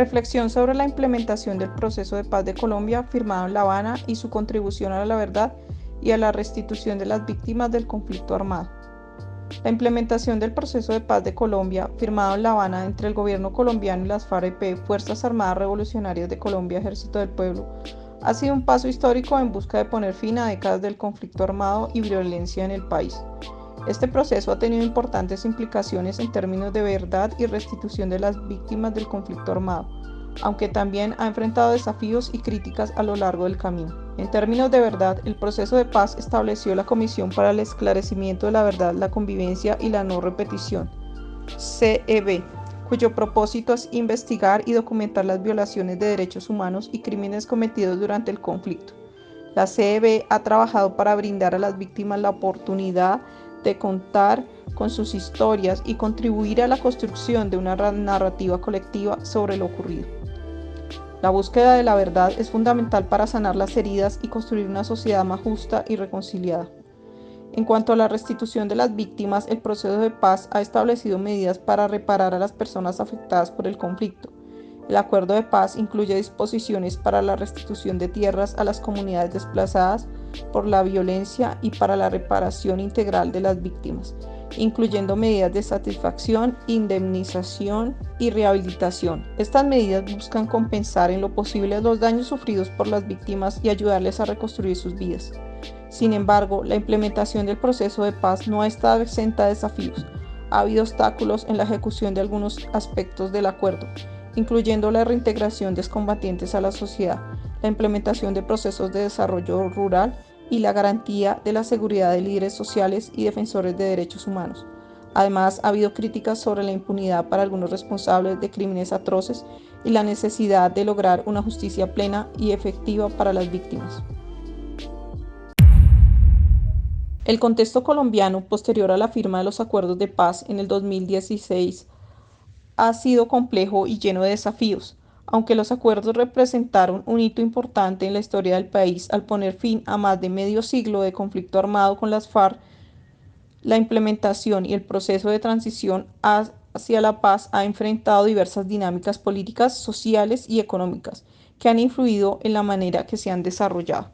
Reflexión sobre la implementación del proceso de paz de Colombia firmado en La Habana y su contribución a la verdad y a la restitución de las víctimas del conflicto armado. La implementación del proceso de paz de Colombia, firmado en La Habana entre el gobierno colombiano y las FARC-EP, Fuerzas Armadas Revolucionarias de Colombia, Ejército del Pueblo, ha sido un paso histórico en busca de poner fin a décadas del conflicto armado y violencia en el país. Este proceso ha tenido importantes implicaciones en términos de verdad y restitución de las víctimas del conflicto armado, aunque también ha enfrentado desafíos y críticas a lo largo del camino. En términos de verdad, el proceso de paz estableció la Comisión para el Esclarecimiento de la Verdad, la Convivencia y la No Repetición, CEB, cuyo propósito es investigar y documentar las violaciones de derechos humanos y crímenes cometidos durante el conflicto. La CEB ha trabajado para brindar a las víctimas la oportunidad de contar con sus historias y contribuir a la construcción de una narrativa colectiva sobre lo ocurrido. La búsqueda de la verdad es fundamental para sanar las heridas y construir una sociedad más justa y reconciliada. En cuanto a la restitución de las víctimas, el proceso de paz ha establecido medidas para reparar a las personas afectadas por el conflicto. El acuerdo de paz incluye disposiciones para la restitución de tierras a las comunidades desplazadas por la violencia y para la reparación integral de las víctimas, incluyendo medidas de satisfacción, indemnización y rehabilitación. Estas medidas buscan compensar en lo posible los daños sufridos por las víctimas y ayudarles a reconstruir sus vidas. Sin embargo, la implementación del proceso de paz no ha estado exenta de desafíos. Ha habido obstáculos en la ejecución de algunos aspectos del acuerdo, incluyendo la reintegración de excombatientes a la sociedad, la implementación de procesos de desarrollo rural y la garantía de la seguridad de líderes sociales y defensores de derechos humanos. Además, ha habido críticas sobre la impunidad para algunos responsables de crímenes atroces y la necesidad de lograr una justicia plena y efectiva para las víctimas. El contexto colombiano posterior a la firma de los acuerdos de paz en el 2016 ha sido complejo y lleno de desafíos. Aunque los acuerdos representaron un hito importante en la historia del país al poner fin a más de medio siglo de conflicto armado con las FARC, la implementación y el proceso de transición hacia la paz ha enfrentado diversas dinámicas políticas, sociales y económicas que han influido en la manera que se han desarrollado.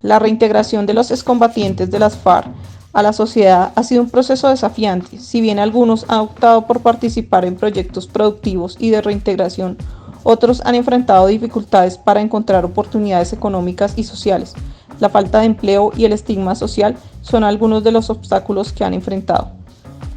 La reintegración de los excombatientes de las FARC a la sociedad ha sido un proceso desafiante. Si bien algunos han optado por participar en proyectos productivos y de reintegración, otros han enfrentado dificultades para encontrar oportunidades económicas y sociales. La falta de empleo y el estigma social son algunos de los obstáculos que han enfrentado.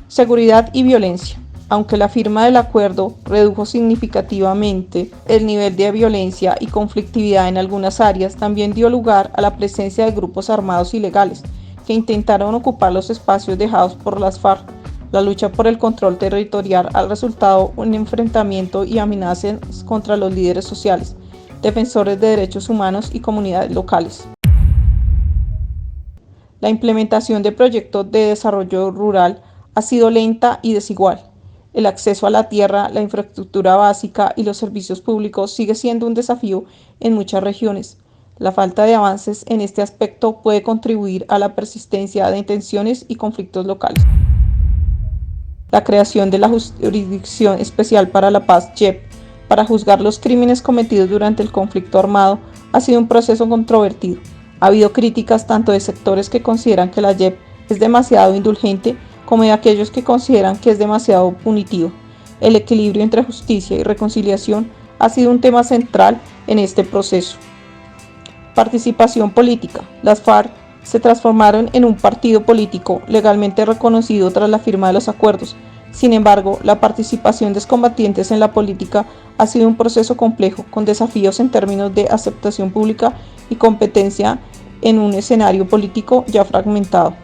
Seguridad y violencia. Aunque la firma del acuerdo redujo significativamente el nivel de violencia y conflictividad en algunas áreas, también dio lugar a la presencia de grupos armados ilegales que intentaron ocupar los espacios dejados por las FARC. La lucha por el control territorial ha resultado en un enfrentamiento y amenazas contra los líderes sociales, defensores de derechos humanos y comunidades locales. La implementación de proyectos de desarrollo rural ha sido lenta y desigual. El acceso a la tierra, la infraestructura básica y los servicios públicos sigue siendo un desafío en muchas regiones. La falta de avances en este aspecto puede contribuir a la persistencia de tensiones y conflictos locales. La creación de la Jurisdicción Especial para la Paz, JEP, para juzgar los crímenes cometidos durante el conflicto armado ha sido un proceso controvertido. Ha habido críticas tanto de sectores que consideran que la JEP es demasiado indulgente como de aquellos que consideran que es demasiado punitivo. El equilibrio entre justicia y reconciliación ha sido un tema central en este proceso. Participación política. Las FARC se transformaron en un partido político legalmente reconocido tras la firma de los acuerdos. Sin embargo, la participación de excombatientes en la política ha sido un proceso complejo, con desafíos en términos de aceptación pública y competencia en un escenario político ya fragmentado.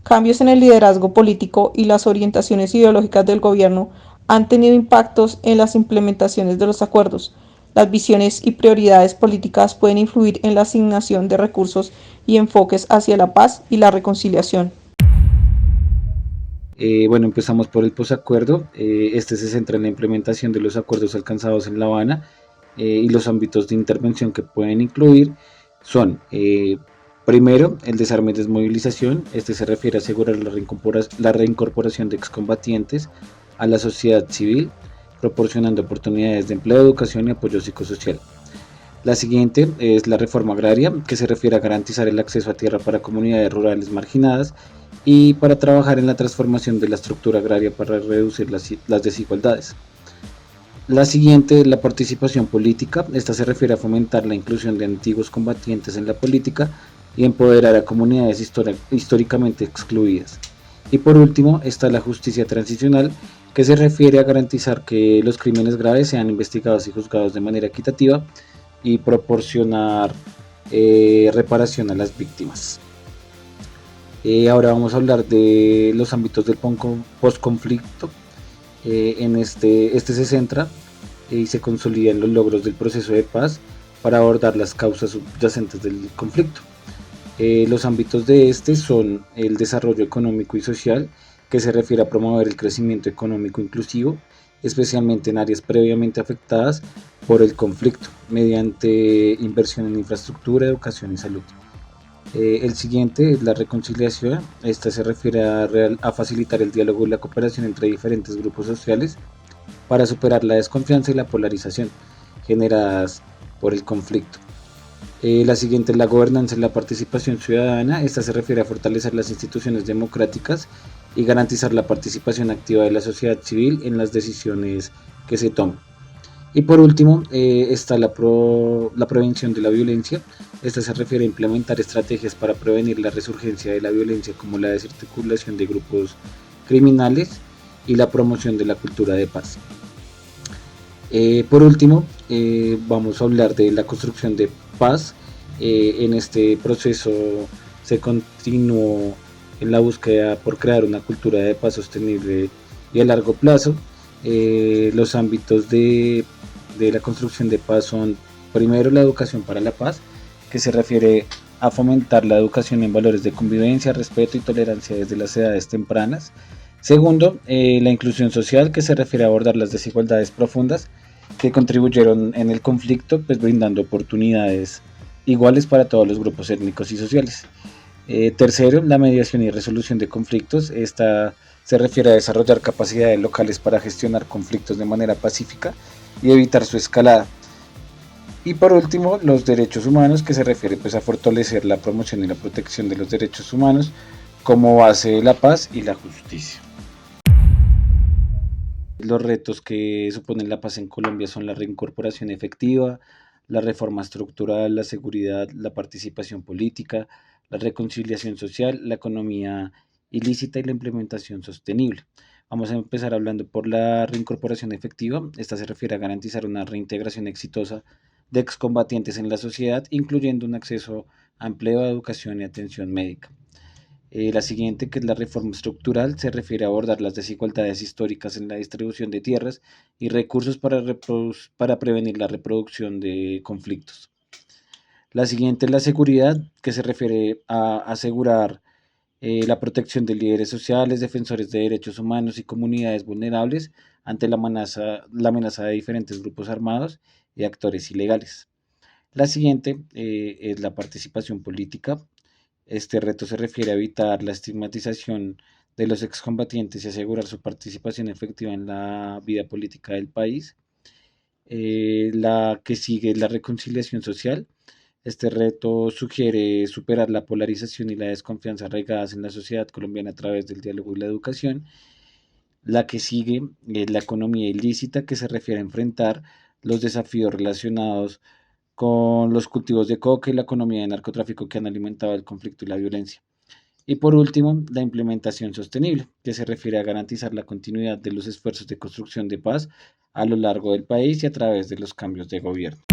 Cambios en el liderazgo político y las orientaciones ideológicas del gobierno han tenido impactos en las implementaciones de los acuerdos. Las visiones y prioridades políticas pueden influir en la asignación de recursos y enfoques hacia la paz y la reconciliación. Empezamos por el posacuerdo. Este se centra en la implementación de los acuerdos alcanzados en La Habana y los ámbitos de intervención que pueden incluir son primero, el desarme y desmovilización. Este se refiere a asegurar la reincorporación de excombatientes a la sociedad civil, proporcionando oportunidades de empleo, educación y apoyo psicosocial. La siguiente es la reforma agraria, que se refiere a garantizar el acceso a tierra para comunidades rurales marginadas y para trabajar en la transformación de la estructura agraria para reducir las desigualdades. La siguiente es la participación política. Esta se refiere a fomentar la inclusión de antiguos combatientes en la política y empoderar a comunidades históricamente excluidas. Y por último está la justicia transicional, que se refiere a garantizar que los crímenes graves sean investigados y juzgados de manera equitativa y proporcionar reparación a las víctimas. Ahora vamos a hablar de los ámbitos del postconflicto. En este se centra y se consolida en los logros del proceso de paz para abordar las causas subyacentes del conflicto. Los ámbitos de este son el desarrollo económico y social, que se refiere a promover el crecimiento económico inclusivo, especialmente en áreas previamente afectadas por el conflicto, mediante inversión en infraestructura, educación y salud. El siguiente es la reconciliación. Esta se refiere a facilitar el diálogo y la cooperación entre diferentes grupos sociales para superar la desconfianza y la polarización generadas por el conflicto. La siguiente es la gobernanza y la participación ciudadana. Esta se refiere a fortalecer las instituciones democráticas y garantizar la participación activa de la sociedad civil en las decisiones que se toman. Y por último está la prevención de la violencia. Esta se refiere a implementar estrategias para prevenir la resurgencia de la violencia, como la desarticulación de grupos criminales y la promoción de la cultura de paz. Por último, vamos a hablar de la construcción de paz. En este proceso se continuó en la búsqueda por crear una cultura de paz sostenible y a largo plazo. Los ámbitos de la construcción de paz son: primero, la educación para la paz, que se refiere a fomentar la educación en valores de convivencia, respeto y tolerancia desde las edades tempranas. Segundo, la inclusión social, que se refiere a abordar las desigualdades profundas que contribuyeron en el conflicto, pues brindando oportunidades iguales para todos los grupos étnicos y sociales. Tercero, la mediación y resolución de conflictos. Esta se refiere a desarrollar capacidades locales para gestionar conflictos de manera pacífica y evitar su escalada. Y por último, los derechos humanos, que se refiere pues a fortalecer la promoción y la protección de los derechos humanos como base de la paz y la justicia. Los retos que suponen la paz en Colombia son la reincorporación efectiva, la reforma estructural, la seguridad, la participación política, la reconciliación social, la economía ilícita y la implementación sostenible. Vamos a empezar hablando por la reincorporación efectiva. Esta se refiere a garantizar una reintegración exitosa de excombatientes en la sociedad, incluyendo un acceso a empleo, educación y atención médica. La siguiente, que es la reforma estructural, se refiere a abordar las desigualdades históricas en la distribución de tierras y recursos para prevenir la reproducción de conflictos. La siguiente es la seguridad, que se refiere a asegurar la protección de líderes sociales, defensores de derechos humanos y comunidades vulnerables ante la amenaza de diferentes grupos armados y actores ilegales. La siguiente es la participación política. Este reto se refiere a evitar la estigmatización de los excombatientes y asegurar su participación efectiva en la vida política del país. La que sigue es la reconciliación social. Este reto sugiere superar la polarización y la desconfianza arraigadas en la sociedad colombiana a través del diálogo y la educación. La que sigue es la economía ilícita, que se refiere a enfrentar los desafíos relacionados con los cultivos de coca y la economía de narcotráfico que han alimentado el conflicto y la violencia. Y por último, la implementación sostenible, que se refiere a garantizar la continuidad de los esfuerzos de construcción de paz a lo largo del país y a través de los cambios de gobierno.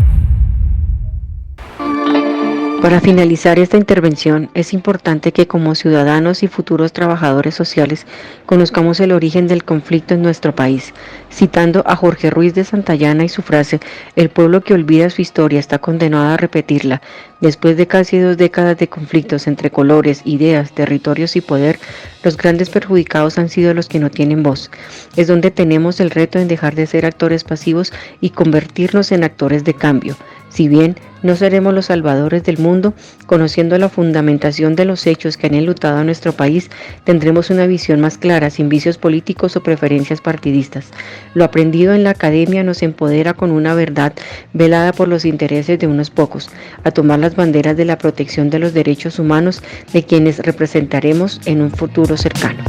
Para finalizar esta intervención, es importante que como ciudadanos y futuros trabajadores sociales conozcamos el origen del conflicto en nuestro país, citando a Jorge Ruiz de Santayana y su frase: "El pueblo que olvida su historia está condenado a repetirla". Después de casi 2 décadas de conflictos entre colores, ideas, territorios y poder, los grandes perjudicados han sido los que no tienen voz. Es donde tenemos el reto en dejar de ser actores pasivos y convertirnos en actores de cambio. Si bien No seremos los salvadores del mundo. Conociendo la fundamentación de los hechos que han enlutado a nuestro país, tendremos una visión más clara, sin vicios políticos o preferencias partidistas. Lo aprendido en la academia nos empodera con una verdad velada por los intereses de unos pocos, a tomar las banderas de la protección de los derechos humanos de quienes representaremos en un futuro cercano.